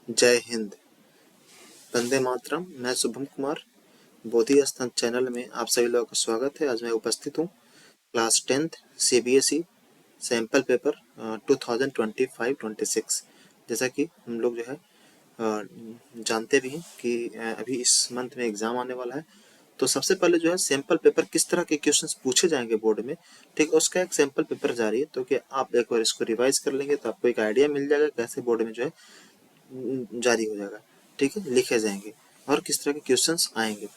जय हिंद। वंदे मातरम। मैं शुभम कुमार, बोधि आस्थान चैनल में आप सभी लोगों का स्वागत है। आज मैं उपस्थित हूँ class 10th CBSE sample paper 2025-26। जैसा कि हम लोग जो है जानते भी हैं कि अभी इस मंथ में एग्ज़ाम आने वाला है। तो सबसे पहले जो है सैम्पल पेपर किस तरह के क्वेश्चंस पूछे जाएंगे बोर्ड में, ठीक है, उसका एक सैम्पल पेपर जारी है। तो कि आप एक बार इसको रिवाइज कर लेंगे तो आपको एक आइडिया मिल जाएगा कैसे बोर्ड में जो है जारी हो जाएगा, ठीक है, लिखे जाएंगे और किस तरह के क्वेश्चंस आएंगे।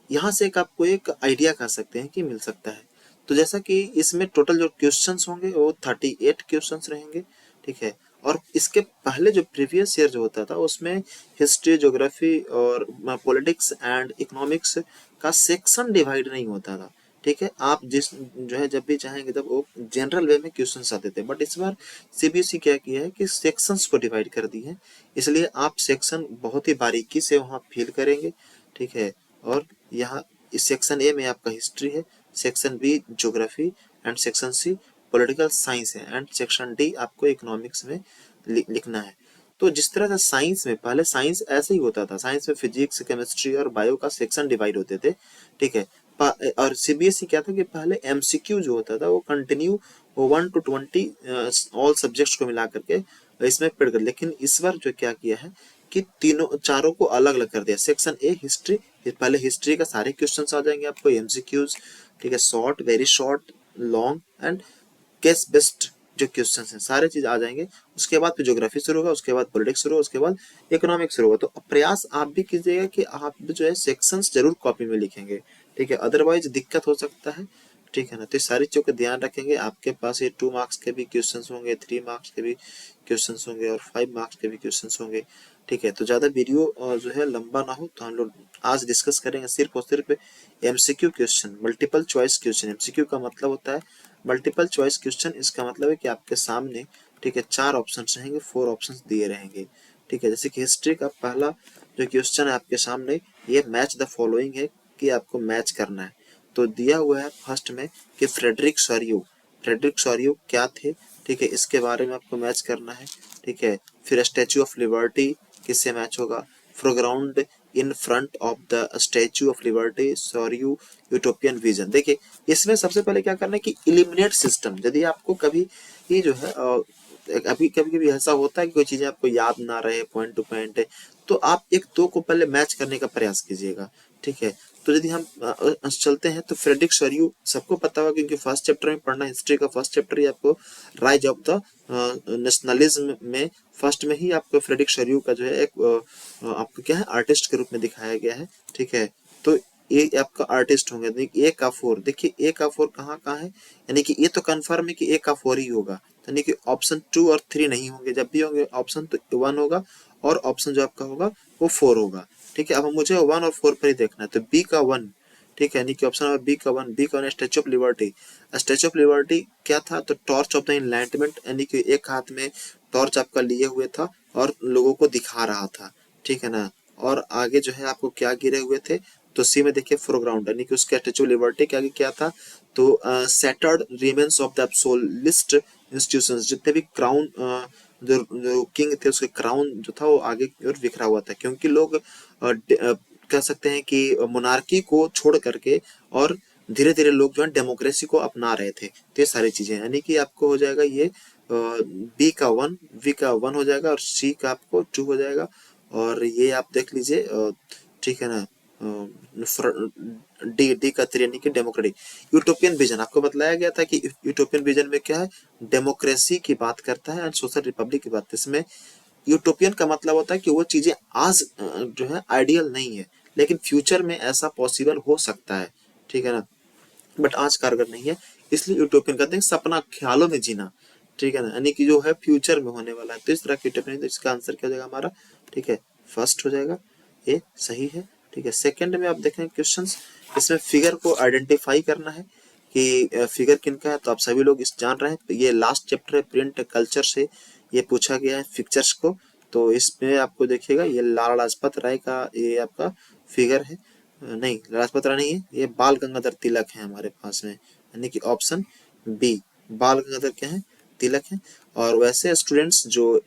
यहाँ से एक आपको एक आइडिया कह सकते हैं कि मिल सकता है। तो जैसा कि इसमें टोटल जो क्वेश्चंस होंगे वो 38 क्वेश्चंस रहेंगे, ठीक है। और इसके पहले जो प्रीवियस ईयर जो होता था उसमें हिस्ट्री, ज्योग्राफी और पॉलिटिक्स एंड इकोनॉमिक्स का सेक्शन डिवाइड नहीं होता था, ठीक है। आप जिस जो है जब भी चाहेंगे तब वो जनरल वे में क्वेश्चंस आते थे, बट इस बार सीबीएसई क्या किया है कि सेक्शंस को डिवाइड कर दी है। इसलिए आप सेक्शन बहुत ही बारीकी से वहाँ फिल करेंगे, ठीक है। और यहाँ इस सेक्शन ए में आपका हिस्ट्री है, section B geography and section C political science है एंड सेक्शन डी आपको इकोनॉमिक्स में लिखना है। तो जिस तरह से साइंस में पहले साइंस ऐसे ही होता था, साइंस में फिजिक्स, केमिस्ट्री और बायो का सेक्शन डिवाइड होते थे, ठीक है। और सीबीएसई क्या था कि पहले एमसीक्यू जो होता था वो कंटिन्यू 1 to 20 ऑल सब्जेक्ट्स को मिला करके इसमें पढ़ कर, लेकिन इस बार जो क्या किया है कि तीनों चारों को अलग अलग कर दिया। सेक्शन ए हिस्ट्री, पहले हिस्ट्री का सारे क्वेश्चंस आ जाएंगे आपको एमसीक्यूज, ठीक है, short, very short, long and case based जो क्वेश्चन हैं सारे चीज आ जाएंगे। उसके बाद फिर ज्योग्राफी शुरू होगा, उसके बाद पॉलिटिक्स शुरू होगा, उसके बाद इकोनॉमिक्स शुरू होगा। तो प्रयास आप भी कीजिएगा कि आप जो है सेक्शंस जरूर कॉपी में लिखेंगे, ठीक है, अदरवाइज दिक्कत हो सकता है, ठीक है ना। तो इस सारी चीजों का ध्यान रखेंगे। आपके पास ये 2 मार्क्स के भी क्वेश्चंस होंगे, 3 मार्क्स के भी क्वेश्चंस होंगे और 5 मार्क्स के भी क्वेश्चंस होंगे, ठीक है। तो ज्यादा वीडियो जो है लंबा ना हो तो हम लोग आज डिस्कस करेंगे सिर्फ और सिर्फ MCQ question, multiple choice question. MCQ का मतलब होता है मल्टीपल चॉइस क्वेश्चन। इसका मतलब है कि आपके सामने, ठीक है, 4 ऑप्शन रहेंगे, 4 ऑप्शन दिए रहेंगे, ठीक है। जैसे कि हिस्ट्री का पहला जो क्वेश्चन है आपके सामने, ये मैच द फॉलोइंग है कि आपको मैच करना है। तो दिया हुआ है फर्स्ट में कि फ्रेडरिक सॉरियो क्या थे, ठीक है, इसके बारे में आपको मैच करना है, ठीक है। फिर स्टैचू ऑफ लिबर्टी किससे मैच होगा, foreground in front of the statue of liberty सॉरियो यूटोपियन विजन। देखिए इसमें सबसे पहले क्या करना है कि इलिमिनेट सिस्टम। यदि आपको कभी ये जो है अभी कभी कभी ऐसा होता है कि कोई चीजें आपको याद ना रहे पॉइंट टू पॉइंट है, तो आप एक दो को पहले मैच करने का प्रयास कीजिएगा, ठीक है। तो यदि हम चलते हैं तो फ्रेडरिक सॉरियो सबको पता होगा क्योंकि फर्स्ट चैप्टर में पढ़ना, हिस्ट्री का फर्स्ट चैप्टर ही आपको राइज ऑफ द नेशनलिज्म में फर्स्ट में ही आपको फ्रेडरिक सॉरियो का जो है एक आपको क्या है आर्टिस्ट के रूप में दिखाया गया है, ठीक है। तो ये आपका आर्टिस्ट होंगे। ए का 4, देखिए ए का 4 कहाँ कहाँ है, यानी कि ये तो कंफर्म है कि ए का 4 ही होगा, यानी कि ऑप्शन 2 और 3 नहीं होंगे। जब भी होंगे ऑप्शन तो 1 होगा और ऑप्शन जो आपका होगा वो 4 होगा, ठीक है। अब मुझे 1 और 4 पर ही देखना है, तो बी का 1, ठीक है, यानी कि ऑप्शन नंबर बी का 1। बी का 1 statue of liberty. Statue of liberty क्या था, तो टॉर्च ऑफ द एनलाइटमेंट, यानी कि एक हाथ में टॉर्च आपका लिए हुए था और लोगों को दिखा रहा था, ठीक है ना। और आगे जो है आपको क्या गिरे हुए थे, तो सी में देखिए फोरग्राउंड, यानी कि उसके स्टैचू ऑफ लिबर्टी के आगे क्या था, तो shattered remains of the absolutist institutions, जितने भी क्राउन जो किंग थे उसके क्राउन जो था वो आगे की ओर बिखरा हुआ था, क्योंकि लोग कह सकते हैं कि मोनार्की को छोड़ करके और धीरे धीरे लोग जो है डेमोक्रेसी को अपना रहे थे। तो ये सारी चीजें, यानी कि आपको हो जाएगा ये बी का 1, बी का 1 हो जाएगा और सी का आपको 2 हो जाएगा। और ये आप देख लीजिए, ठीक है ना, डी डी का 3 यानी कि डेमोक्रेटिक। यूटोपियन विजन आपको बताया गया था कि यूटोपियन विजन में क्या है, डेमोक्रेसी की बात करता है एंड सोशल रिपब्लिक की बात। इसमें यूटोपियन का मतलब होता है कि वो चीजें आज जो है आइडियल नहीं है, लेकिन फ्यूचर में ऐसा पॉसिबल हो सकता है, ठीक है ना, बट आज कारगर नहीं है। इसलिए यूटोपियन कहते हैं सपना, ख्यालों में जीना, ठीक है ना, यानी कि जो है फ्यूचर में होने वाला है। तो इस तरह की यूटोपियन, तो इसका आंसर क्या हो जाएगा हमारा, ठीक है, फर्स्ट हो जाएगा, ये सही है, ठीक है। सेकंड में आप देखें क्वेश्चंस, इसमें फिगर को आइडेंटिफाई करना है कि फिगर किनका है। तो आप सभी लोग इस जान रहे हैं, ये लास्ट चैप्टर है प्रिंट कल्चर से ये पूछा गया है पिक्चर्स को। तो इसमें आपको देखिएगा ये लाला लाजपत राय का ये आपका फिगर है, नहीं लाजपत राय नहीं है, ये बाल गंगाधर तिलक है हमारे पास में, यानी कि ऑप्शन बी बाल गंगाधर क्या है, तिलक है। और वैसे स्टूडेंट्स जो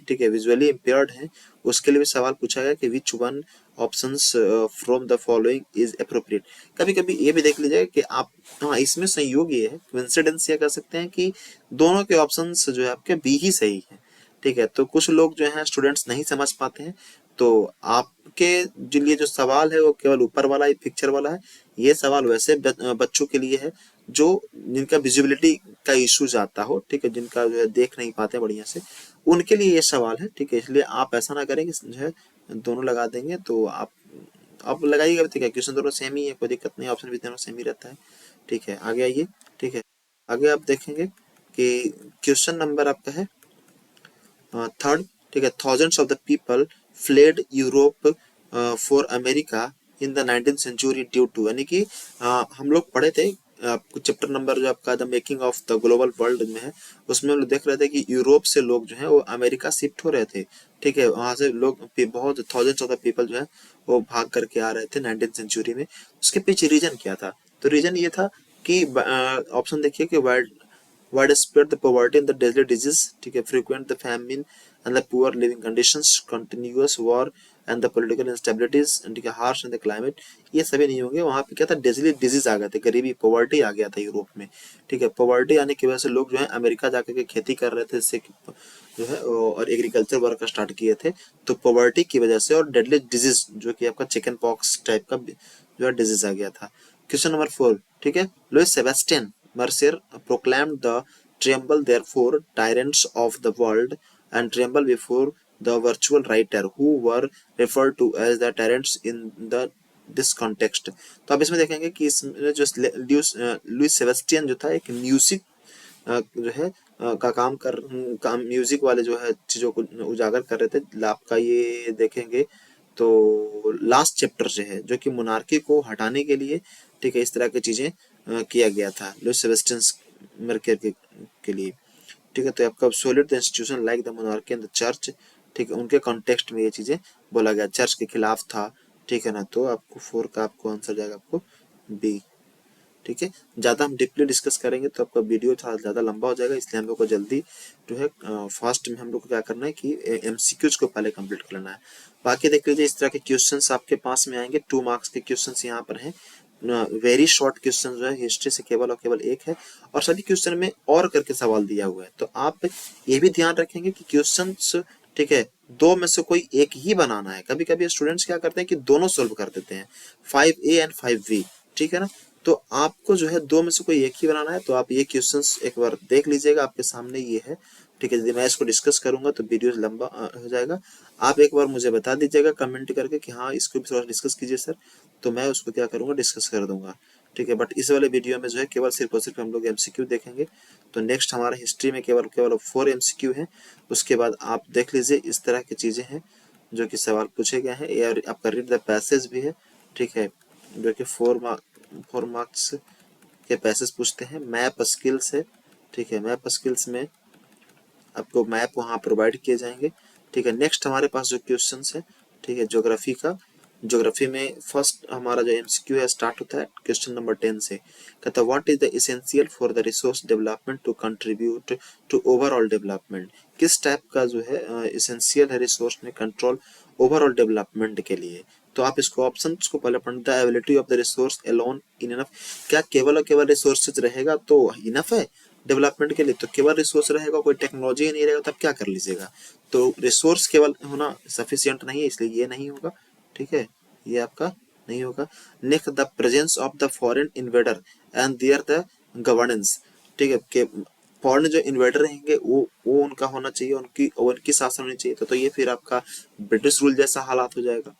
ठीक है विजुअली इम्पेयर्ड हैं उसके लिए भी सवाल पूछा गया कि which one options from the following is appropriate. कभी कभी ये भी देख लीजिएगा कि आप, हाँ इसमें संयोग ये है, कोइंसिडेंस ये कह सकते हैं कि दोनों के ऑप्शंस जो है आपके बी ही सही है। ठीक है, तो कुछ लोग जो है स्टूडेंट्स नहीं समझ पाते हैं, तो आपके जो लिए जो सवाल है वो केवल ऊपर वाला ही पिक्चर वाला है। ये सवाल वैसे बच्चों के लिए है जो जिनका विजिबिलिटी का इश्यूज आता हो, ठीक है, जिनका जो है देख नहीं पाते बढ़िया से, उनके लिए ये सवाल है। ठीक है, इसलिए आप ऐसा ना करें कि जो है दोनों लगा देंगे, तो आप लगाइएगा। ठीक है, क्वेश्चन दोनों सेम ही है, कोई दिक्कत नहीं, ऑप्शन भी दोनों सेम ही रहता है। ठीक है, आगे आइए। ठीक है, आगे आप देखेंगे कि क्वेश्चन नंबर आपका है थर्ड। ठीक है, thousands of the people fled Europe for America in the 19th century due to, यानी कि हम लोग पढ़े थे आपको चैप्टर नंबर जो आपका the making of the global world में है, उसमें हम लोग देख रहे थे कि यूरोप से लोग जो है वो अमेरिका शिफ्ट हो रहे थे। ठीक है, वहां से लोग बहुत थाउजेंड्स ऑफ द पीपल जो है वो भाग करके आ रहे थे 19th सेंचुरी में। उसके पीछे रीजन क्या था? तो रीजन ये था कि ऑप्शन देखिए कि widespread the poverty and the deadly disease, ठीक है, frequent the famine and the poor living conditions, continuous war and the political instabilities, ठीक है, harsh and the climate, ये सभी नहीं होंगे। वहां पे क्या था, डेजली डिजीज आ गए थे, गरीबी पॉवर्टी आ गया था यूरोप में। ठीक है, पॉवर्टी आने की वजह से लोग जो है अमेरिका जाकर के खेती कर रहे थे, इससे जो है और एग्रीकल्चर वर्क स्टार्ट किए थे। तो पॉवर्टी की वजह से और डेडली डिजीज जो कि आपका चिकन पॉक्स टाइप का जो है डिजीज आ गया था। Question number 4। ठीक है, Louis Sebastien Mercier proclaimed the tremble therefore tyrants of the world and tremble before the virtual writer who were referred to as the tyrants in the this context। तो आप इसमें देखेंगे कि इसमें जो लुइस सेबेस्टियन जो था एक म्यूजिक जो है का काम म्यूजिक वाले जो है चीजों को उजागर कर रहे थे। आपका ये देखेंगे तो लास्ट चैप्टर से है जो कि मोनार्की को हटाने के लिए, ठीक है, इस तरह की चीजें किया गया था लुइस सेबेस्टियन मर्केर के लिए। ठीक है, तो आपका solid the institution like the monarchy and the church, ठीक है, उनके कॉन्टेक्स्ट में ये चीजें बोला गया, चर्च के खिलाफ था। ठीक है ना, तो आपको 4 का आपको आंसर जाएगा आपको बी। ठीक है, ज़्यादा हम डीपली डिस्कस करेंगे तो आपका वीडियो थोड़ा ज़्यादा लंबा हो जाएगा, इसलिए हम लोग को जल्दी जो है फास्ट में हम लोग को क्या करना है कि एमसीक्यूज को पहले कंप्लीट कर लेना है। बाकी देख लीजिए इस तरह के क्वेश्चंस आपके पास में आएंगे, 2 मार्क्स के क्वेश्चंस यहाँ पर हैं। वेरी शॉर्ट क्वेश्चन जो है हिस्ट्री से केवल और केवल एक है, और सभी क्वेश्चन में और करके सवाल दिया हुआ है। तो आप ये भी ध्यान रखेंगे कि क्वेश्चन, ठीक है, दो में से कोई एक ही बनाना है। कभी कभी स्टूडेंट्स क्या करते हैं कि दोनों सोल्व कर देते हैं, 5A एंड 5B। ठीक है ना, तो आपको जो है दो में से कोई एक ही बनाना है। तो आप ये क्वेश्चंस एक बार देख लीजिएगा, आपके सामने ये है। ठीक है, यदि मैं इसको डिस्कस करूंगा तो वीडियो लंबा हो जाएगा। आप एक बार मुझे बता दीजिएगा कमेंट करके कि हाँ इसको भी थोड़ा डिस्कस कीजिए सर, तो मैं उसको क्या करूंगा, डिस्कस कर दूंगा। ठीक है, बट इस वाले वीडियो में जो है केवल सिर्फ और सिर्फ हम लोग एमसीक्यू देखेंगे। तो नेक्स्ट हमारा हिस्ट्री में केवल केवल 4 एमसीक्यू है। उसके बाद आप देख लीजिए इस तरह की चीजें हैं जो कि सवाल पूछे गए हैं, या आपका रीड द पैसेज भी है। ठीक है, जो कि 4 मार्क्स के पैसेज पूछते हैं। मैप स्किल्स है, ठीक है, मैप स्किल्स में आपको मैप वहाँ प्रोवाइड किए जाएंगे। ठीक है, नेक्स्ट हमारे पास जो क्वेश्चन है, ठीक है, ज्योग्राफी का, ज्योग्राफी में फर्स्ट हमारा जो एमसीक्यू है स्टार्ट होता है क्वेश्चन नंबर 10 से। कहता है what is the essential for the resource development to contribute to overall development. किस टाइप का जो है एसेंशियल है रिसोर्स में कंट्रोल ओवरऑल डेवलपमेंट के लिए। तो आप इसको ऑप्शन को पहले पढ़ना, the ability of the resource alone in enough. क्या केवल और केवल रिसोर्सेज रहेगा तो इनफ है डेवलपमेंट के लिए? तो केवल रिसोर्स रहेगा, कोई टेक्नोलॉजी ही नहीं रहेगा, तब क्या कर लीजिएगा? तो रिसोर्स केवल होना सफिशियंट नहीं है, इसलिए ये नहीं होगा। ठीक है, ये आपका नहीं होगा। Next, the presence of the foreign invader and there the governance. ठीक है, कि फॉरेन जो इन्वेडर रहेंगे वो उनका होना चाहिए, उनकी शासन होनी चाहिए। तो ये फिर आपका ब्रिटिश रूल जैसा हालात हो जाएगा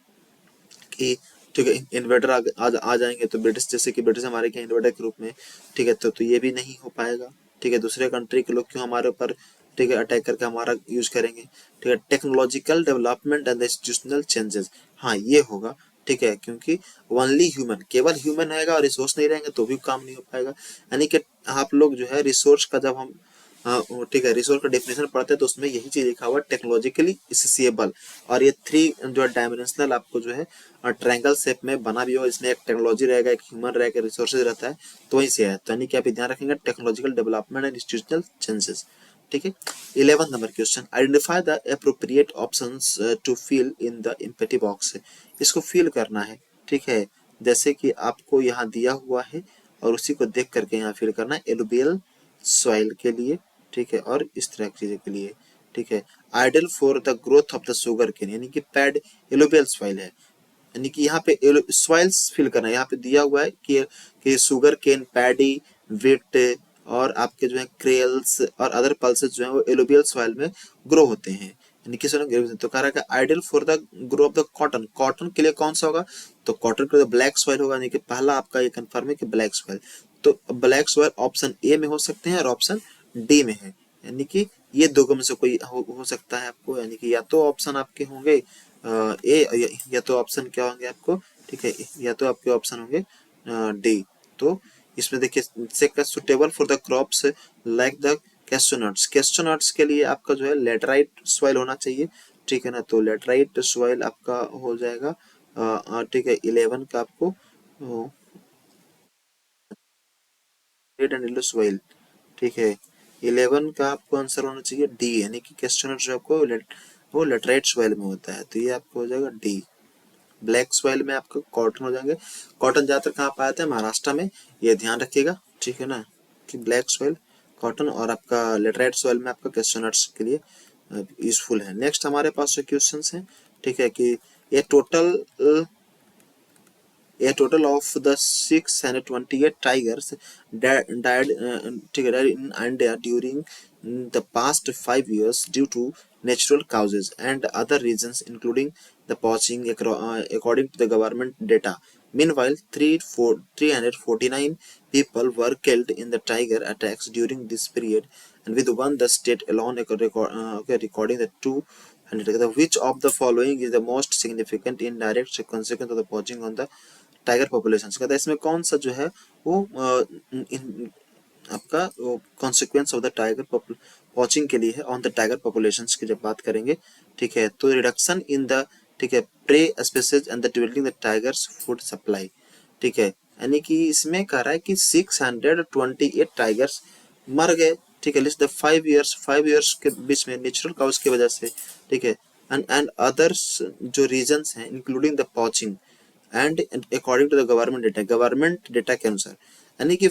कि, ठीक है, इन्वेडर आ जाएंगे तो ब्रिटिश, जैसे कि ब्रिटिश हमारे क्या इन्वेडर के रूप में। ठीक है, तो ये भी नहीं हो पाएगा। ठीक है, दूसरे कंट्री के लोग क्यों हमारे ऊपर, ठीक है, अटैक करके हमारा यूज करेंगे। ठीक है, technological development and institutional changes, हाँ ये होगा। ठीक है, क्योंकि ओनली ह्यूमन, केवल ह्यूमन रहेगा और रिसोर्स नहीं रहेंगे तो भी काम नहीं हो पाएगा। यानी कि आप लोग जो है रिसोर्स का जब हम, ठीक है, रिसोर्स का डेफिनेशन पढ़ते हैं तो उसमें यही चीज लिखा हुआ है, टेक्नोलॉजिकली एसेसिबल। और ये 3 जो डायमेंशनल आपको जो है ट्रायंगल शेप में बना भी हो, इसमें एक टेक्नोलॉजी रहेगा, एक ह्यूमन रहेगा, रिसोर्सेज रहता है, तो वहीं से है। तो यानी कि आप ध्यान रखेंगे technological development and institutional changes. ठीक है। 11 number question, identify the appropriate options to fill in the empty box. इसको फिल करना है, ठीक है। जैसे कि आपको यहाँ दिया हुआ है और उसी को देख करके यहाँ फिल करना है। एलुबियल सॉइल के लिए, ठीक है, और इस तरह की चीज़ों के लिए, ठीक है। Ideal for the growth of the sugar cane, यानी कि पैड एलुबियल सॉइल है, यानी कि यहाँ पे सॉइल्स फिल करना है। यहाँ पे दिया हुआ है कि शुगर केन, पैडी, वीट और आपके जो है क्रेल्स और अदर पल्सेस जो है वो एलुबियल सॉइल में ग्रो होते हैं, यानी कि तो कह रहा है ideal for the grow of the cotton. Cotton के लिए कौन सा होगा, तो कॉटन के लिए ब्लैक सॉइल होगा, यानी कि पहला आपका ये कंफर्म है कि ब्लैक सॉइल। तो ब्लैक सॉइल ऑप्शन ए में हो सकते हैं और ऑप्शन डी में है, यानी कि ये दो में से कोई हो सकता है आपको, यानी कि या तो ऑप्शन आपके होंगे ए, या तो ऑप्शन क्या होंगे आपको, ठीक है, या तो आपके ऑप्शन होंगे डी। तो इसमें देखिए से suitable for the crops like the chestnuts. Chestnuts के लिए आपका जो है लेटराइट सॉइल होना चाहिए, ठीक है ना। तो लेटराइट सॉइल आपका हो जाएगा, ठीक है, 11 का आपको रेड एंड येलो सॉइल, ठीक है। 11 का आपको आंसर होना चाहिए डी, यानी कि कैस्टोनट जो आपको वो लेटराइट सॉइल में होता है, तो ये आपको हो जाएगा डी। ब्लैक सॉइल में आपको कॉटन हो जाएंगे। कॉटन ज्यादातर कहाँ पाया जाता है, महाराष्ट्र में, ये ध्यान रखिएगा, ठीक है ना, कि ब्लैक सॉइल कॉटन और आपका लेटराइट सॉइल में आपका कैस्टोनट्स के लिए यूजफुल है। नेक्स्ट हमारे पास जो क्वेश्चन है, ठीक है, कि ये total of the 628 tigers died in India during the past 5 years due to natural causes and other reasons including the poaching, according to the government data. Meanwhile, 349 people were killed in the tiger attacks during this period, and with one the state alone recording the 200. Which of the following is the most significant indirect consequence of the poaching on the tiger population? कहता है इसमें कौन सा जो है वो आपका consequence of the tiger watching के लिए है ऑन द टाइगर पॉपुलेशन की जब बात करेंगे, ठीक है, तो रिडक्शन इन द, ठीक है, prey species and the dwelling the tigers food supply, ठीक है, यानी कि इसमें कह रहा है कि 628 टाइगर्स मर गए, ठीक है, लिस्ट द 5 इयर्स के बीच में नेचुरल काउज की वजह से, ठीक है, एंड अदर्स जो रीजंस हैं including the poaching and according to the government data के अनुसार, यानी कि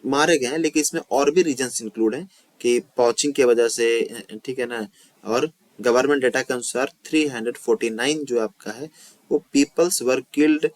मारे गए हैं, लेकिन इसमें और भी रीजंस इंक्लूड हैं कि पॉचिंग की वजह से, ठीक है ना। और गवर्नमेंट डेटा के अनुसार 349 जो आपका है वो peoples were killed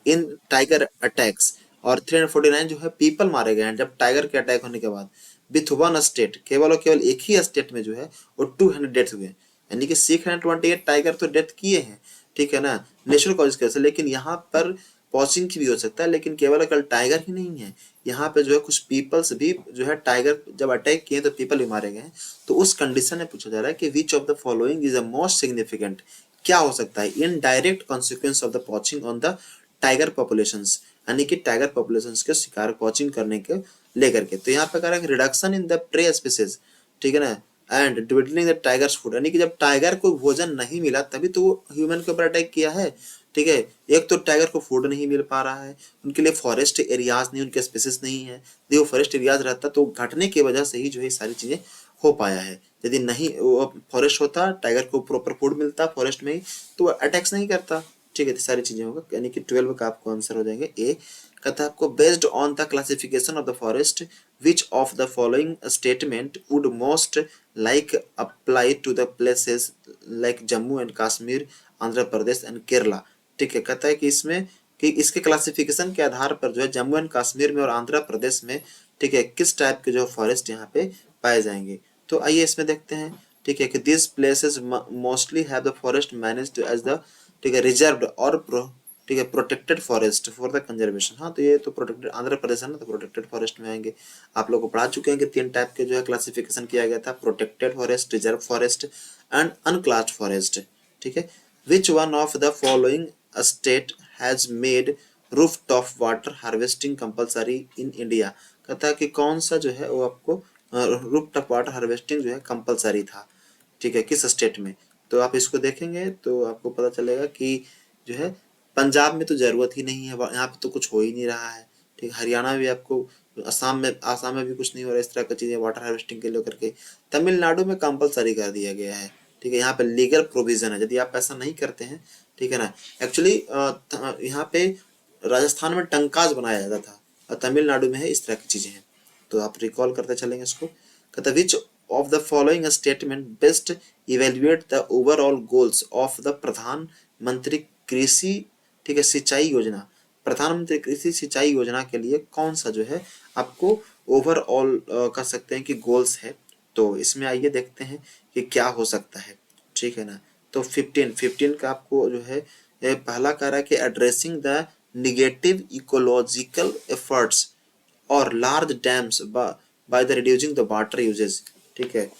in tiger attacks, और 349 जो है पीपल मारे गए हैं जब टाइगर के अटैक होने के बाद, विथ वन स्टेट, केवल और केवल एक ही स्टेट में जो है वो 200 डेथ हुए, यानी कि 628 टाइगर तो डेथ किए हैं, ठीक है ना, नेचुरल कॉजेज की वजह से। लेकिन यहाँ पर पॉचिंग की भी हो सकता है, लेकिन केवल कल टाइगर ही नहीं है, यहाँ पे जो है कुछ पीपल्स भी जो है टाइगर जब अटैक किए तो पीपल भी मारे गए हैं। तो उस कंडीशन में पूछा जा रहा है कि विच of the following is the most significant, क्या हो सकता है in direct consequence of the poaching on the tiger populations, यानी कि टाइगर पॉपुलेशंस के शिकार पॉचिंग करने के लेकर के। तो यहाँ पे कह रहा है reduction in the prey species, ठीक है ना, एंड डिविडलिंग द टाइगर्स फूड, यानी कि जब टाइगर को भोजन नहीं मिला तभी तो वो ह्यूमन के ऊपर अटैक किया है, ठीक है। एक तो टाइगर को फूड नहीं मिल पा रहा है, उनके लिए फॉरेस्ट एरियाज नहीं, उनके स्पेसिस नहीं है, यदि वो फॉरेस्ट एरियाज रहता तो घटने की वजह से ही जो है सारी चीजें हो पाया है। यदि नहीं वो फॉरेस्ट होता, टाइगर को प्रॉपर फूड मिलता फॉरेस्ट में ही, तो अटैक्स नहीं करता, ठीक है। तो सारी चीजें होगा, यानी कि 12 का आपको आंसर हो जाएंगे ए। कहता है आपको based on the classification of the forest which of the following statement would most like apply to the places like Jammu and Kashmir, Andhra Pradesh and Kerala, ठीक है। कहता है कि इसमें कि इसके क्लासिफिकेशन के आधार पर जो है जम्मू एंड कश्मीर में और आंध्र प्रदेश में, ठीक है, किस टाइप के जो फॉरेस्ट यहाँ पे पाए जाएंगे। तो आइए इसमें देखते हैं, ठीक है, कि this places mostly have the forest managed as the, ठीक है, रिजर्व्ड और ठीक है protected forest for the conservation. हाँ, तो ये तो प्रोटेक्टेड आंध्र प्रदेश है ना, तो प्रोटेक्टेड फॉरेस्ट में आएंगे। आप लोग को पढ़ा चुके हैं कि 3 टाइप के जो है क्लासिफिकेशन किया गया था, protected forest, reserve forest and अनक्लास्ड forest, ठीक है। Which one of the following state has made roof top water harvesting compulsory in India? कहता है कि कौन सा जो है वो आपको रूफ टॉप वाटर हार्वेस्टिंग जो है कंपलसरी था, ठीक है, किस स्टेट में। तो आप इसको देखेंगे तो आपको पता चलेगा कि जो है पंजाब में तो जरूरत ही नहीं है, यहाँ पे तो कुछ हो ही नहीं रहा है, ठीक है, हरियाणा में भी आपको, आसाम में भी कुछ नहीं हो रहा है इस तरह की चीजें वाटर हार्वेस्टिंग के लिए करके। तमिलनाडु में कंपलसरी कर दिया गया है, ठीक है, यहाँ पे लीगल प्रोविजन है, यदि आप ऐसा नहीं करते हैं, ठीक है ना। एक्चुअली यहाँ पे राजस्थान में टंकाज बनाया जाता था और तमिलनाडु में है इस तरह की चीजें हैं। तो आप रिकॉल करते चलेंगे इसको। कहता विच of the following statement best evaluate the overall goals of the प्रधानमंत्री कृषि, ठीक है, सिंचाई योजना। प्रधानमंत्री कृषि सिंचाई योजना के लिए कौन सा जो है आपको ओवरऑल कर सकते हैं कि गोल्स है। तो इसमें आइए देखते हैं कि क्या हो सकता है, ठीक है ना। तो 15 का आपको जो है पहला कह रहा है कि addressing the negative ecological efforts और large dams by the reducing the water usages, ठीक है।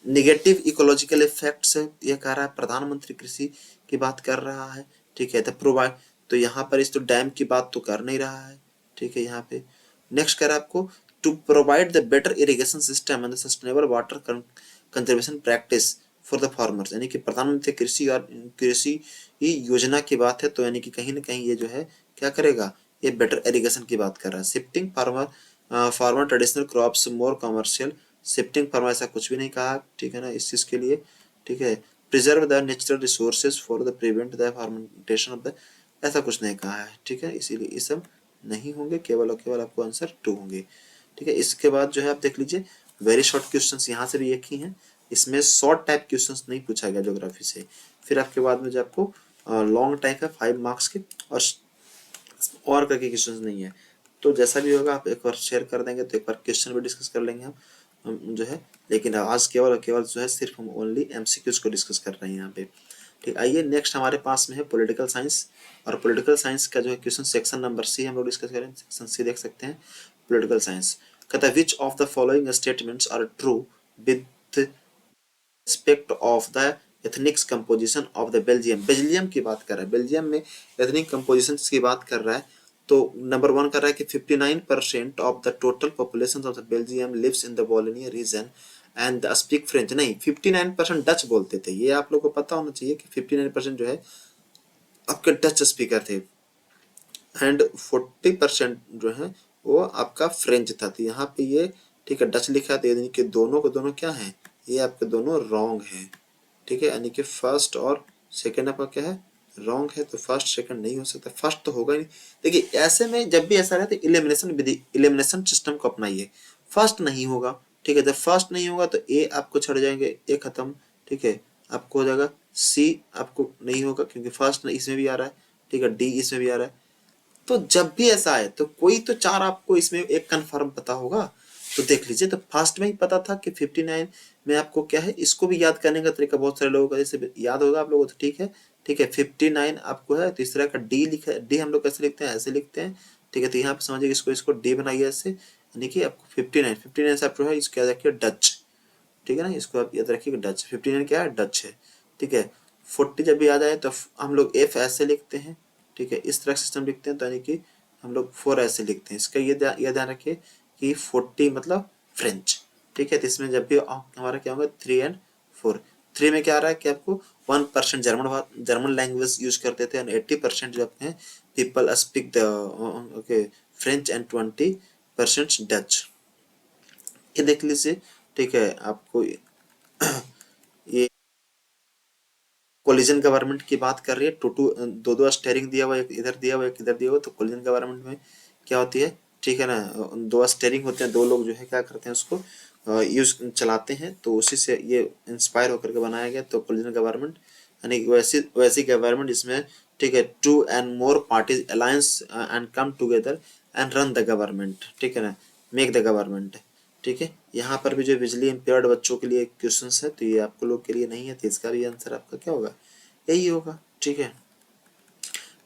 निगेटिव इकोलॉजिकल इफेक्ट्स ये कह रहा है, प्रधानमंत्री कृषि की बात कर रहा है, ठीक है। द प्रोवाइड, तो यहाँ पर इस तो डैम की बात तो कर नहीं रहा है, ठीक है। यहाँ पे नेक्स्ट कह रहा है आपको to provide the better irrigation system and sustainable water conservation practice for the farmers, यानी कि प्रधानमंत्री कृषि और कृषि योजना की बात है। तो यानी कि कहीं ना कहीं ये जो है क्या करेगा, ये बेटर इरिगेशन की बात कर रहा है। शिफ्टिंग फार्मर ट्रेडिशनल क्रॉप्स मोर कमर्शियल, शिफ्टिंग फार्मर ऐसा कुछ भी नहीं कहा, ठीक है ना, इस चीज के लिए, ठीक है। Preserve the natural resources for the prevent the fermentation of the, ऐसा कुछ नहीं कहा है, ठीक है। इसीलिए ये सब नहीं होंगे, केवल और केवल आपको आंसर 2 होंगे, ठीक है। इसके बाद जो है आप देख लीजिए वेरी शॉर्ट क्वेश्चंस यहाँ से भी एक ही हैं, इसमें शॉर्ट टाइप क्वेश्चंस नहीं पूछा गया ज्योग्राफी से। फिर आपके बाद में जो आपको लॉन्ग टाइप है 5 मार्क्स के, और करके क्वेश्चंस नहीं है। तो जैसा भी होगा आप एक बार शेयर कर देंगे तो एक बार क्वेश्चन भी डिस्कस कर लेंगे हम जो है। लेकिन आज केवल और केवल जो है सिर्फ हम ओनली एमसीक्यूज को डिस्कस कर रहे हैं यहाँ पे, ठीक। आइए नेक्स्ट हमारे पास में है पॉलिटिकल साइंस, और पॉलिटिकल साइंस का जो है क्वेश्चन सेक्शन नंबर सी हम लोग डिस्कस करें। सेक्शन सी देख सकते हैं पॉलिटिकल साइंस। कहता है which of the following statements are true with respect of the ethnics composition of the Belgium. Belgium की बात कर रहा है, बेल्जियम में एथनिक कंपोजिशन की बात कर रहा है। तो नंबर 1 कर रहा है कि 59% of the total population of the Belgium lives in the Wallonia region and speak French. नहीं, 59% डच बोलते थे, ये आप लोग को पता होना चाहिए कि 59% जो है आपके डच स्पीकर थे, एंड 40% जो है वो आपका फ्रेंच था। तो यहाँ पे ये, ठीक है, डच लिखा है, तो यानी कि दोनों को दोनों क्या है, ये आपके दोनों रॉन्ग है, ठीक है। यानी कि फर्स्ट और सेकंड आपका क्या है, रॉन्ग है। तो फर्स्ट सेकंड नहीं हो सकता, फर्स्ट तो होगा ही नहीं। देखिए ऐसे में जब भी ऐसा रहता है इलिमिनेशन विधि, इलिमिनेशन सिस्टम को अपनाइए, फर्स्ट नहीं होगा, ठीक है। जब फर्स्ट नहीं होगा तो ए आपको छड़ जाएंगे, ए खत्म, ठीक है। आपको हो जाएगा सी, आपको नहीं होगा क्योंकि फर्स्ट इसमें भी आ रहा है, ठीक है, डी इसमें भी आ रहा है। तो जब भी ऐसा है तो कोई तो 4 आपको इसमें एक कंफर्म पता होगा। तो देख लीजिए, तो फर्स्ट में ही पता था कि 59 में आपको क्या है, इसको भी याद करने का तरीका बहुत सारे लोगों का जैसे याद होगा आप लोगों को, तो ठीक है, ठीक है। 59 आपको है, तीसरा का डी लिखा है, डी हम लोग कैसे लिखते हैं, ऐसे लिखते हैं, ठीक है। तो यहाँ पे समझिए इसको, इसको डी बनाइए ऐसे, यानी कि आपको 59 से आप जो है इसको याद रखिए डच, ठीक है ना, इसको आप याद रखिए डच। 59 क्या है, डच है, ठीक है। 40 जब भी आ जाए तो हम लोग एफ ऐसे लिखते हैं, ठीक है, इस तरह सिस्टम लिखते हैं, तो यानी कि हम लोग 4 ऐसे लिखते हैं। इसका ये ध्यान रखिए कि 40 मतलब फ्रेंच, ठीक है। तो इसमें जब भी हमारा क्या होगा 3 एंड 4, 3 में क्या आ रहा है कि आपको 1% जर्मन लैंग्वेज यूज करते थे, 80% जो आपके हैं people speak the okay French and 20% Dutch. ये देख लीजिए, ठीक है। आपको ये कोलिजन गवर्नमेंट की बात कर रही है, दो दो स्टेयरिंग दिया हुआ, एक इधर दिया हुआ एक इधर दिया हुआ। तो कोलिजन गवर्नमेंट में क्या होती है, ठीक है ना, 2 स्टेयरिंग होते हैं, 2 लोग जो है क्या करते हैं उसको यूज चलाते हैं, तो उसी से ये इंस्पायर होकर के बनाया गया। तो कोलिजन गवर्नमेंट यानी वैसी वैसी गवर्नमेंट जिसमें, ठीक है, 2 and more parties alliance and come together and run the government, ठीक है ना, मेक द गवर्नमेंट, ठीक है। यहाँ पर भी जो विजुअली इम्पेयर्ड बच्चों के लिए क्वेश्चंस है, तो ये आपको लोग के लिए नहीं है, तो इसका भी आंसर आपका क्या होगा, यही होगा, ठीक है।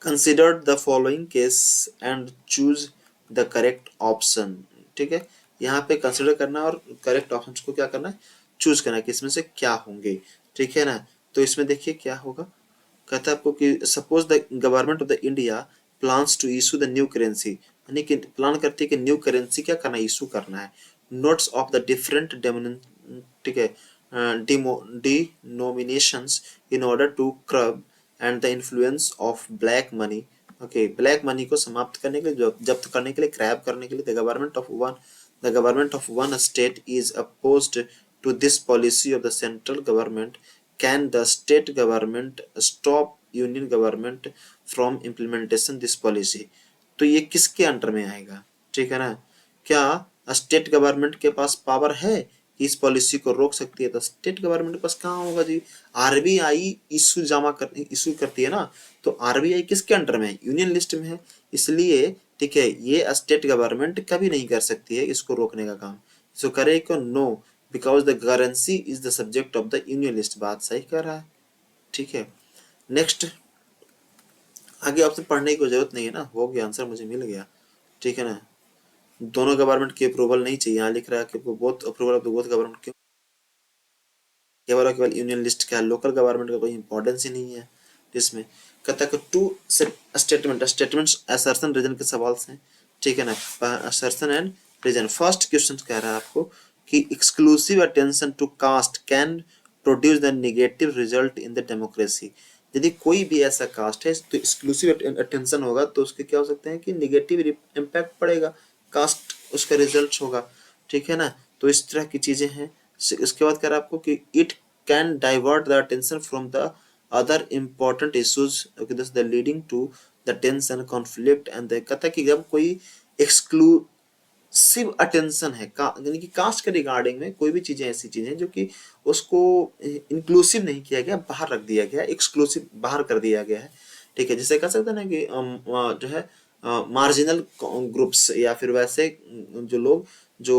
Consider the following case and choose the correct option, ठीक है। यहाँ पे कंसिडर करना और करेक्ट ऑप्शन को क्या करना है, चूज करना है कि इसमें से क्या होंगे, ठीक है ना। तो इसमें देखिए क्या होगा, कहता है आपको कि suppose the government of the India plans to issue the new currency, यानी कि प्लान करती है कि न्यू करेंसी क्या करना है, इशू करना है। नोट्स ऑफ द डिफरेंट ठीक है denominations in order to curb and the influence of black money okay, black money को समाप्त करने के लिए, जब्त करने के लिए, क्रैब करने के लिए, the government of one state is opposed to this policy of the central government, can the state government stop union government from implementation this policy. तो ये किसके अंडर में आएगा, ठीक है ना, क्या स्टेट गवर्नमेंट के पास पावर है कि इस पॉलिसी को रोक सकती है? तो स्टेट गवर्नमेंट के पास कहाँ होगा जी, आरबीआई इशू करती है ना, तो आरबीआई किसके अंडर में है, यूनियन लिस्ट में है, इसलिए ठीक है ये स्टेट गवर्नमेंट कभी नहीं कर सकती है इसको रोकने का काम। सो करे क्यों, no, because the currency is the subject of the union list, बात सही कर रहा है, ठीक है। नेक्स्ट, आगे आपसे पढ़ने की जरूरत नहीं है ना, हो गया आंसर, मुझे मिल गया, ठीक है ना। दोनों गवर्नमेंट की अप्रूवल नहीं चाहिए, यहाँ लिख रहा है कि both approval of the both government, क्यों, केवल और केवल यूनियन लिस्ट का, लोकल गवर्नमेंट का कोई इंपॉर्टेंस ही नहीं है इसमें। कहता है टू स्टेटमेंट्स असर्शन रीजन के सवाल से, ठीक है ना, assertion and reason. First question कह रहा है आपको कि exclusive attention to caste can produce the negative result in the democracy. यदि कोई भी ऐसा कास्ट है तो एक्सक्लूसिव अटेंशन होगा तो उसके क्या हो सकते हैं कि निगेटिव इम्पैक्ट पड़ेगा, कास्ट उसका रिजल्ट होगा, ठीक है ना। तो इस तरह की चीजें हैं। इसके बाद कह रहा है आपको कि it can divert the attention from the other important issues, this the leading to the tension conflict and कहता है कि जब कोई एक्सक्लूसिव अटेंशन है यानी कि कास्ट के रिगार्डिंग में कोई भी चीजें ऐसी चीजें जो कि उसको इंक्लूसिव नहीं किया गया, बाहर रख दिया गया, एक्सक्लूसिव बाहर कर दिया गया है, ठीक है। जैसे कह सकते हैं ना कि जो है मार्जिनल ग्रुप्स या फिर वैसे जो लोग जो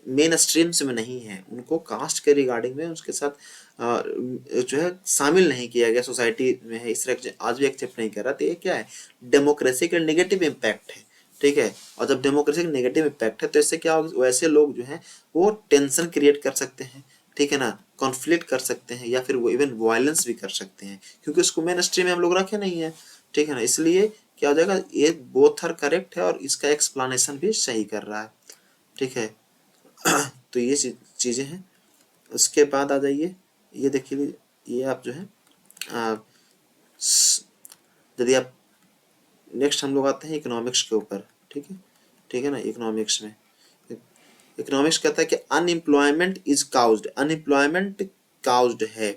मेन स्ट्रीम्स में नहीं है उनको कास्ट के रिगार्डिंग में उसके साथ जो है शामिल नहीं किया गया सोसाइटी में है, इस तरह आज भी एक्सेप्ट नहीं कर रहा। तो ये क्या है, डेमोक्रेसी का नेगेटिव इम्पैक्ट है, ठीक है। और जब डेमोक्रेसी का नेगेटिव इम्पैक्ट है तो इससे क्या होगा, वैसे लोग जो हैं वो टेंशन क्रिएट कर सकते हैं, ठीक है ना, कॉन्फ्लिक्ट कर सकते हैं या फिर वो इवन वायलेंस भी कर सकते हैं, क्योंकि उसको मेन स्ट्रीम में हम लोग रखे नहीं है, ठीक है ना। इसलिए क्या हो जाएगा, ये बोथ आर करेक्ट है और इसका एक्सप्लेनेशन भी सही कर रहा है, ठीक है। तो ये चीजें हैं। उसके बाद आ जाइए, ये देखिए, ये आप जो है यदि आप नेक्स्ट हम लोग आते हैं इकोनॉमिक्स के ऊपर, ठीक है, ठीक है ना। इकोनॉमिक्स में इकोनॉमिक्स कहता है कि unemployment is caused, unemployment caused है,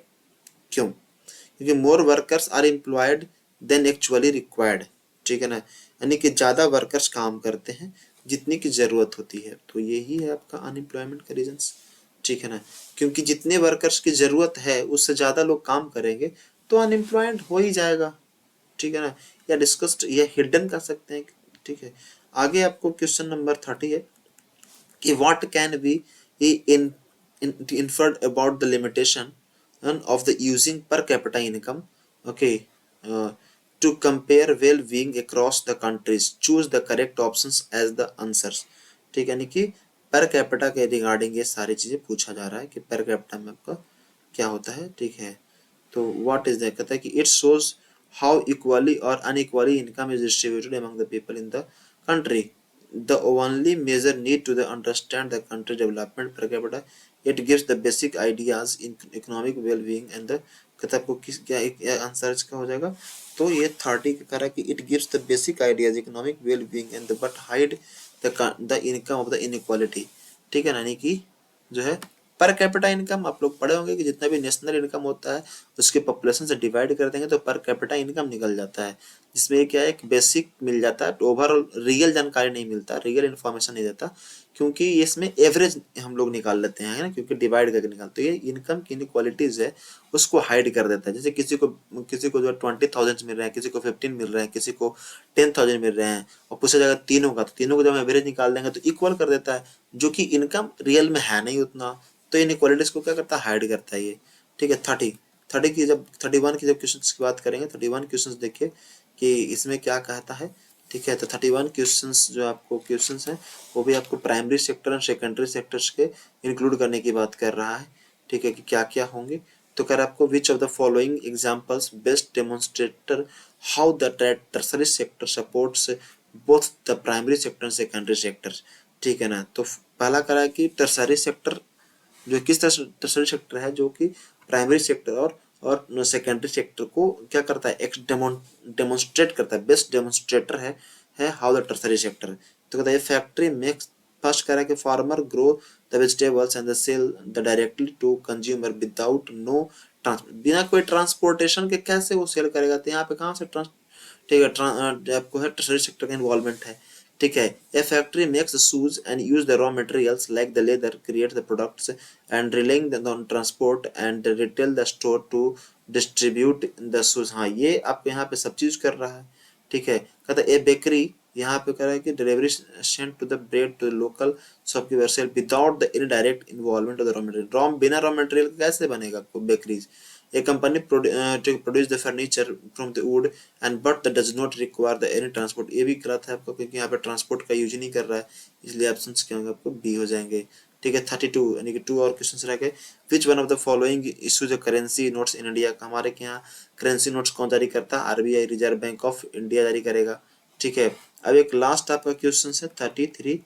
क्यों, क्योंकि more workers are employed than actually required, ठीक है ना, यानी कि ज्यादा वर्कर्स काम करते हैं जितनी की जरूरत होती है, तो यही है आपका अनएम्प्लॉयमेंट का रीजन, ठीक है ना। क्योंकि जितने वर्कर्स की जरूरत है उससे ज्यादा लोग काम करेंगे तो अनएम्प्लॉयड हो ही जाएगा, ठीक है ना, या डिस्कस्ड या हिडन कर सकते हैं, ठीक है। आगे आपको क्वेश्चन नंबर 30 है कि what can be in inferred about the limitation of the using per capita income, okay, to compare well-being across the countries, choose the correct options as the answers, ठीक है, यानी कि पर कैपिटा के regarding ये सारी चीजें पूछा जा रहा है कि पर कैपिटा में आपका क्या होता है, ठीक है। तो व्हाट इज दैट, कहता है कि इट शोज हाउ इक्वली और unequally income is distributed among the people in the country, the only major need to the understand the country development per capita, it gives the basic ideas in economic well-being and the, कहता है आपको किस क्या answer इसका हो जाएगा, तो ये 30 का कह रहा है कि it gives the basic ideas economic well-being and the but hide the income of the inequality, ठीक है ना, यानी कि जो है पर कैपिटा इनकम आप लोग पढ़े होंगे कि जितना भी नेशनल इनकम होता है उसके पॉपुलेशन से डिवाइड कर देंगे तो पर कैपिटा इनकम निकल जाता है, जिसमें क्या है एक बेसिक मिल जाता है, तो ओवरऑल रियल जानकारी नहीं मिलता, रियल इन्फॉर्मेशन नहीं देता, क्योंकि इसमें एवरेज हम लोग निकाल लेते हैं, है ना, क्योंकि डिवाइड करके निकालते हैं। ये इनकम की इनक्वालिटीज है उसको हाइड कर देता है, जैसे किसी को जो 20,000 मिल रहे हैं, किसी को 15 मिल रहे हैं, किसी को 10,000 मिल रहे हैं, और पूछा जाएगा तीनों का, तो तीनों को जब हम एवरेज निकाल देंगे तो इक्वल कर देता है, जो कि इनकम रियल में है नहीं उतना, तो इनइक्वालिटीज को क्या करता है, हाइड करता है ये, ठीक है। 30 की जब 31 की जब क्वेश्चन की बात करेंगे, 31 क्वेश्चन देखिए कि इसमें क्या कहता है, ठीक है। तो 31 क्वेश्चंस जो आपको क्वेश्चंस हैं वो भी आपको प्राइमरी सेक्टर और सेकेंडरी सेक्टर्स के इंक्लूड करने की बात कर रहा है, ठीक है, कि क्या क्या होंगे। तो कह रहा है आपको विच of the following examples best demonstrator how the tertiary sector supports both the primary sector and secondary sector, ठीक है ना। तो पहला कह रहा है कि टर्सरी सेक्टर जो किस टर्सरी सेक्टर है जो कि प्राइमरी सेक्टर और और सेकेंडरी सेक्टर को क्या करता है, एक डेमोन्स्ट्रेट करता है, बेस्ट डेमोन्स्ट्रेटर है हाउ द टर्सरी सेक्टर। तो कहता है फैक्ट्री मेक्स, फर्स्ट कह रहा है कि farmer grow the vegetables and the sell the directly to consumer without no transport, बिना कोई ट्रांसपोर्टेशन के कैसे वो सेल करेगा, तो यहाँ पे कहाँ से ठीक है आपको है टर्सरी सेक्टर का इन्वॉल्वमेंट है। ठीक है, a factory makes shoes and use the raw materials like the leather, create the products and relying on transport and retail the store to distribute the shoes. हाँ, ये आपको यहाँ पे सब चीज कर रहा है। ठीक है, कहता है ए बेकरी, यहाँ पे कह रहा है कि delivery sent to the bread to local shopkeeper sell without the indirect involvement of the raw material. बिना रॉ मटेरियल कैसे बनेगा आपको bakeries. A company produce the furniture from the wood and but that does not require the any transport। ये भी गलत है आपको, क्योंकि यहाँ पे ट्रांसपोर्ट का यूज ही नहीं कर रहा है, इसलिए ऑप्शंस क्या होंगे आपको बी हो जाएंगे। ठीक है, 32 यानी कि 2 और क्वेश्चन रह गए। Which one of the following issues currency notes in India, हमारे के यहाँ करेंसी नोट्स कौन जारी करता है, RBI reserve bank of India जारी करेगा। ठीक है, अब एक लास्ट आपका क्वेश्चन है 33,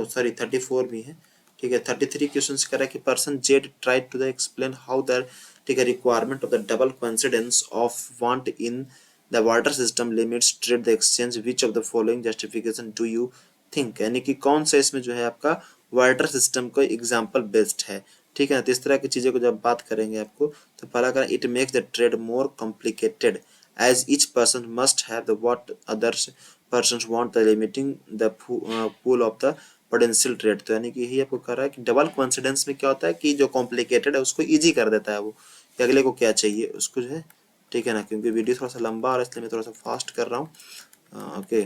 सॉरी 34 भी है। ठीक है, 33 क्वेश्चन कह रहा है कि person Z try to the explain how the, ठीक है, requirement of the double coincidence of want in the water system limits trade the exchange, which of the following justification do you think, यानी कि कौन सा इसमें जो है आपका वाटर सिस्टम का एग्जाम्पल बेस्ट है। ठीक है ना, तो इस तरह की चीज़ों को जब बात करेंगे आपको, तो पहला करें it makes the trade more complicated as each person must have the what others persons want the limiting the pool of the potential trade. तो यानी कि यही आपको कर रहा है कि डबल कॉन्सिडेंस में क्या होता है कि जो कॉम्प्लिकेटेड है उसको इजी कर देता है वो, कि अगले को क्या चाहिए उसको जो है। ठीक है ना, क्योंकि वीडियो थोड़ा सा लंबा और इसलिए मैं थोड़ा सा फास्ट कर रहा हूँ। ओके,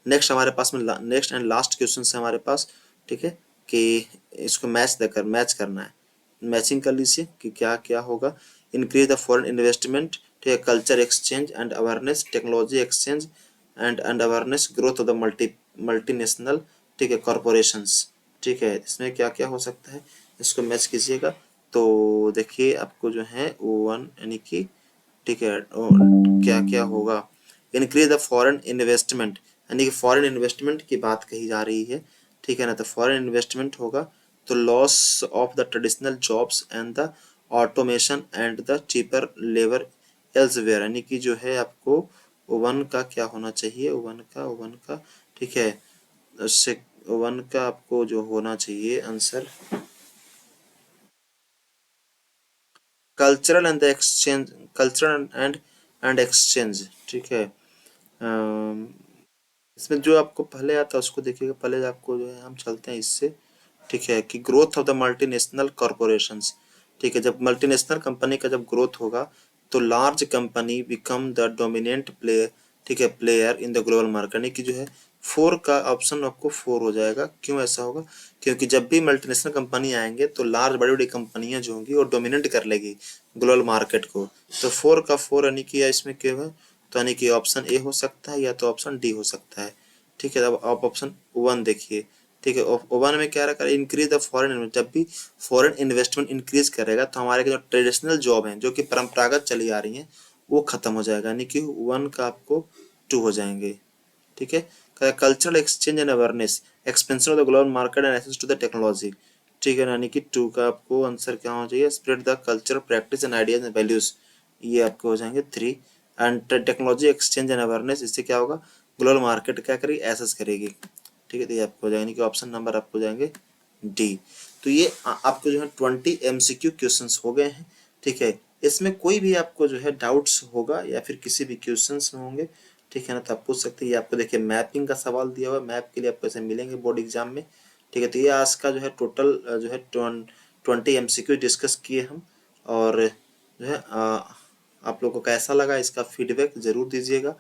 नेक्स्ट हमारे पास में नेक्स्ट एंड लास्ट क्वेश्चन है हमारे पास। ठीक है, कि इसको मैच देकर मैच करना है, मैचिंग कर लीजिए कि क्या क्या होगा। इंक्रीज द फॉरेन इन्वेस्टमेंट, ठीक है, culture exchange and awareness, technology exchange and awareness, growth of the multinational, ठीक है, कॉरपोरेशंस। ठीक है, इसमें क्या क्या हो सकता है, इसको मैच कीजिएगा। तो देखिए आपको जो है वन यानी कि, ठीक है, क्या क्या होगा, इंक्रीज द फॉरेन इन्वेस्टमेंट, यानी कि फॉरेन इन्वेस्टमेंट की बात कही जा रही है। ठीक है ना, तो फॉरेन इन्वेस्टमेंट होगा तो loss of the traditional jobs and the automation and the cheaper labour elsewhere, यानी कि जो है आपको वन का क्या होना चाहिए, वन का ठीक है, उससे वन का आपको जो होना चाहिए answer cultural and exchange, cultural and exchange. ठीक है, इसमें जो आपको पहले आता है उसको देखिएगा, पहले आपको जो है हम चलते हैं इससे। ठीक है, कि growth of the multinational corporations. ठीक है, जब मल्टीनेशनल कंपनी का जब ग्रोथ होगा तो large company become the dominant player, ठीक है, player in the global market, यानी कि जो है 4 का ऑप्शन आपको 4 हो जाएगा। क्यों ऐसा होगा, क्योंकि जब भी मल्टीनेशनल कंपनी आएंगे तो लार्ज बड़ी बड़ी कंपनियां जो होंगी वो डोमिनेट कर लेगी ग्लोबल मार्केट को। तो 4 का 4 यानी कि इसमें क्या होगा, तो यानी कि ऑप्शन ए हो सकता है या तो ऑप्शन डी हो सकता है। ठीक है, अब आप ऑप्शन 1 देखिए। ठीक है, वन में क्या रखा है, इंक्रीज द फॉरेन, जब भी फॉरेन इन्वेस्टमेंट इंक्रीज करेगा तो हमारे जो ट्रेडिशनल जॉब हैं जो कि परंपरागत चली आ रही हैं वो खत्म हो जाएगा, यानी कि वन का आपको 2 हो जाएंगे। ठीक है, cultural exchange and awareness, expansion of the global market and access to the technology. ठीक है, यानी कि 2 का आपको आंसर क्या होना चाहिए, spread the culture practice and ideas and values, ये आपको हो जाएंगे 3। And technology exchange and awareness, इससे क्या होगा, ग्लोबल मार्केट क्या करेगी, एसेस करेगी। ठीक है, तो ये आपको हो जाएगा कि ऑप्शन नंबर आपको हो जाएंगे डी। तो ये आपको जो है 20 एमसीक्यू क्वेश्चंस हो गए हैं। ठीक है, इसमें कोई भी आपको जो है डाउट्स होगा या फिर किसी भी क्वेश्चंस में होंगे, ठीक है ना, तो आप पूछ सकते हैं। ये आपको देखिए मैपिंग का सवाल दिया हुआ है, मैप के लिए आपको ऐसे मिलेंगे बोर्ड एग्जाम में। ठीक है, तो ये आज का जो है टोटल जो है 20 एमसीक्यू डिस्कस किए हम। और जो है आप लोगों को कैसा लगा इसका फीडबैक जरूर दीजिएगा,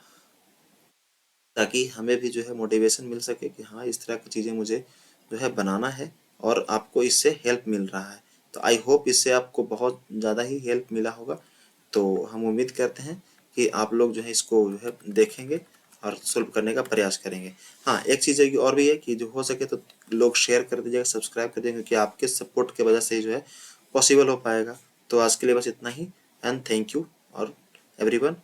ताकि हमें भी जो है मोटिवेशन मिल सके कि हाँ इस तरह की चीज़ें मुझे जो है बनाना है और आपको इससे हेल्प मिल रहा है। तो आई होप इससे आपको बहुत ज़्यादा ही हेल्प मिला होगा। तो हम उम्मीद करते हैं कि आप लोग जो है इसको जो है देखेंगे और सोल्व करने का प्रयास करेंगे। हाँ, एक चीज़ और भी है कि जो हो सके तो लोग शेयर कर दीजिएगा, सब्सक्राइब कर दीजिएगा, क्योंकि आपके सपोर्ट की वजह से ही जो है पॉसिबल हो पाएगा। तो आज के लिए बस इतना ही, एंड थैंक यू और एवरीवन।